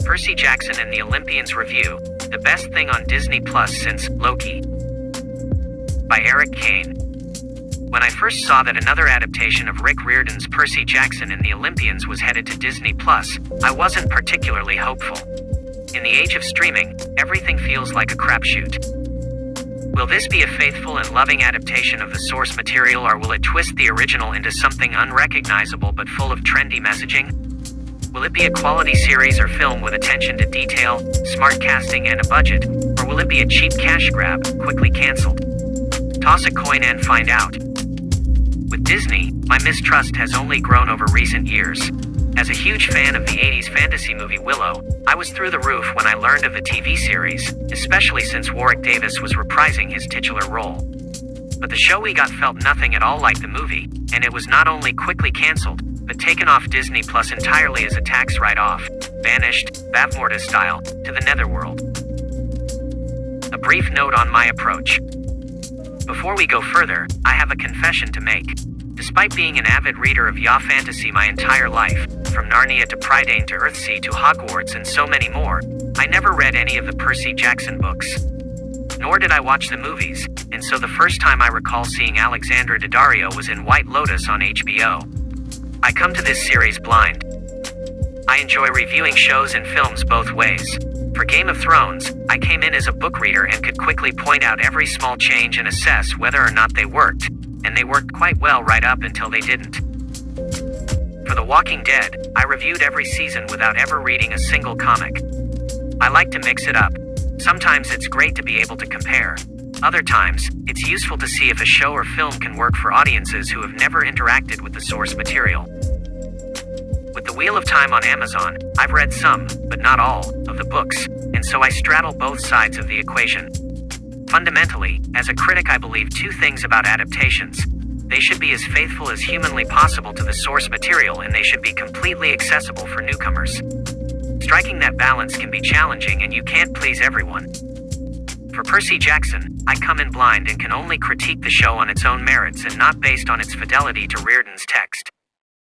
Percy Jackson and the Olympians review, the best thing on Disney Plus since Loki. By Eric Kane. When I first saw that another adaptation of Rick Riordan's Percy Jackson and the Olympians was headed to Disney Plus, I wasn't particularly hopeful. In the age of streaming, everything feels like a crapshoot. Will this be a faithful and loving adaptation of the source material, or will it twist the original into something unrecognizable but full of trendy messaging? Will it be a quality series or film with attention to detail, smart casting, and a budget, or will it be a cheap cash grab, quickly cancelled? Toss a coin and find out. With Disney, my mistrust has only grown over recent years. As a huge fan of the 80s fantasy movie Willow, I was through the roof when I learned of the TV series, especially since Warwick Davis was reprising his titular role. But the show we got felt nothing at all like the movie, and it was not only quickly cancelled, but taken off Disney Plus entirely as a tax write-off, banished, Bavmorda style, to the netherworld. A brief note on my approach. Before we go further, I have a confession to make. Despite being an avid reader of YA fantasy my entire life, from Narnia to Prydain to Earthsea to Hogwarts and so many more, I never read any of the Percy Jackson books. Nor did I watch the movies, and so the first time I recall seeing Alexandra Daddario was in White Lotus on HBO. I come to this series blind. I enjoy reviewing shows and films both ways. For Game of Thrones, I came in as a book reader and could quickly point out every small change and assess whether or not they worked, and they worked quite well right up until they didn't. For The Walking Dead, I reviewed every season without ever reading a single comic. I like to mix it up. Sometimes it's great to be able to compare. Other times, it's useful to see if a show or film can work for audiences who have never interacted with the source material. With The Wheel of Time on Amazon, I've read some, but not all, of the books, and so I straddle both sides of the equation. Fundamentally, as a critic, I believe two things about adaptations. They should be as faithful as humanly possible to the source material, and they should be completely accessible for newcomers. Striking that balance can be challenging, and you can't please everyone. For Percy Jackson, I come in blind and can only critique the show on its own merits and not based on its fidelity to Riordan's text.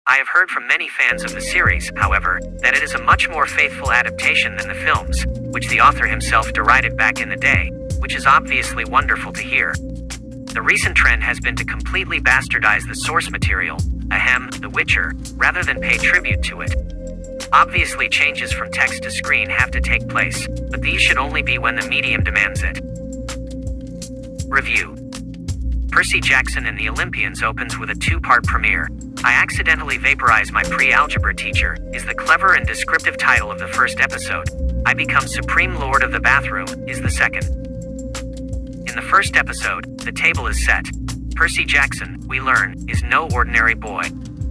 I have heard from many fans of the series, however, that it is a much more faithful adaptation than the films, which the author himself derided back in the day, which is obviously wonderful to hear. The recent trend has been to completely bastardize the source material, ahem, The Witcher, rather than pay tribute to it. Obviously, changes from text to screen have to take place, but these should only be when the medium demands it. Review. Percy Jackson and the Olympians opens with a two-part premiere. I accidentally vaporize my pre-algebra teacher is the clever and descriptive title of the first episode. I become Supreme Lord of the Bathroom is the second. In the first episode, the table is set. Percy Jackson, we learn, is no ordinary boy.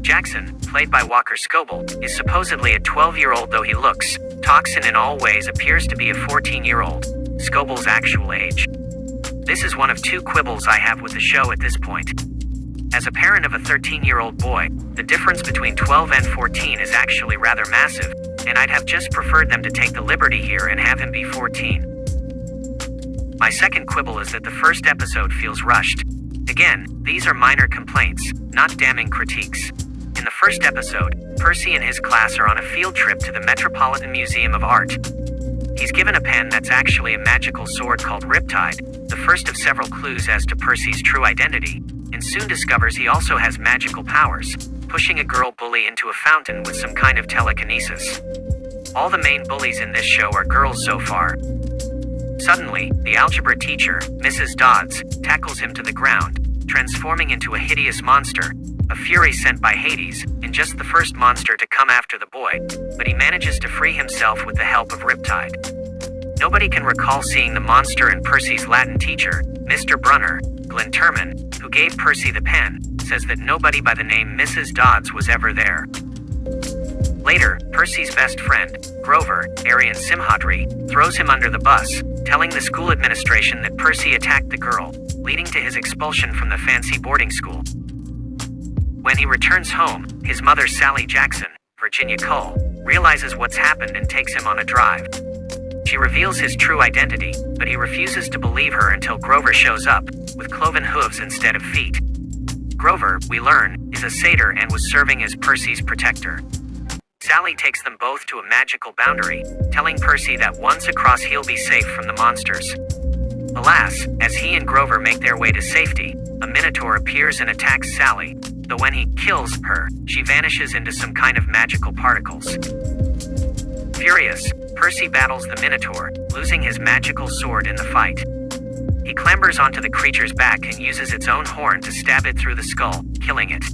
Jackson, played by Walker Scobell, is supposedly a 12-year-old, though he looks, talks, and in all ways appears to be a 14-year-old, Scobell's actual age. This is one of two quibbles I have with the show at this point. As a parent of a 13-year-old boy, the difference between 12 and 14 is actually rather massive, and I'd have just preferred them to take the liberty here and have him be 14. My second quibble is that the first episode feels rushed. Again, these are minor complaints, not damning critiques. In the first episode, Percy and his class are on a field trip to the Metropolitan Museum of Art. He's given a pen that's actually a magical sword called Riptide, the first of several clues as to Percy's true identity, and soon discovers he also has magical powers, pushing a girl bully into a fountain with some kind of telekinesis. All the main bullies in this show are girls so far. Suddenly, the algebra teacher, Mrs. Dodds, tackles him to the ground, transforming into a hideous monster, a fury sent by Hades, and just the first monster to come after the boy, but he manages to free himself with the help of Riptide. Nobody can recall seeing the monster, and Percy's Latin teacher, Mr. Brunner, Glenn Turman, who gave Percy the pen, says that nobody by the name Mrs. Dodds was ever there. Later, Percy's best friend, Grover, Aryan Simhadri, throws him under the bus, telling the school administration that Percy attacked the girl, leading to his expulsion from the fancy boarding school. When he returns home, his mother Sally Jackson, Virginia Cole, realizes what's happened and takes him on a drive. She reveals his true identity, but he refuses to believe her until Grover shows up, with cloven hooves instead of feet. Grover, we learn, is a satyr and was serving as Percy's protector. Sally takes them both to a magical boundary, telling Percy that once across he'll be safe from the monsters. Alas, as he and Grover make their way to safety, a minotaur appears and attacks Sally, though when he kills her, she vanishes into some kind of magical particles. Furious, Percy battles the minotaur, losing his magical sword in the fight. He clambers onto the creature's back and uses its own horn to stab it through the skull, killing it.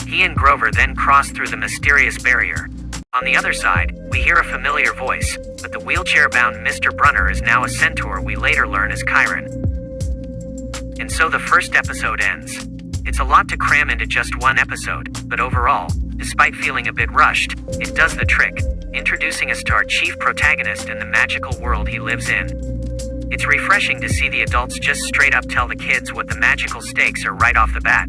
He and Grover then cross through the mysterious barrier. On the other side, we hear a familiar voice, but the wheelchair-bound Mr. Brunner is now a centaur we later learn is Chiron. And so the first episode ends. It's a lot to cram into just one episode, but overall, despite feeling a bit rushed, it does the trick, introducing us to our chief protagonist and the magical world he lives in. It's refreshing to see the adults just straight up tell the kids what the magical stakes are right off the bat.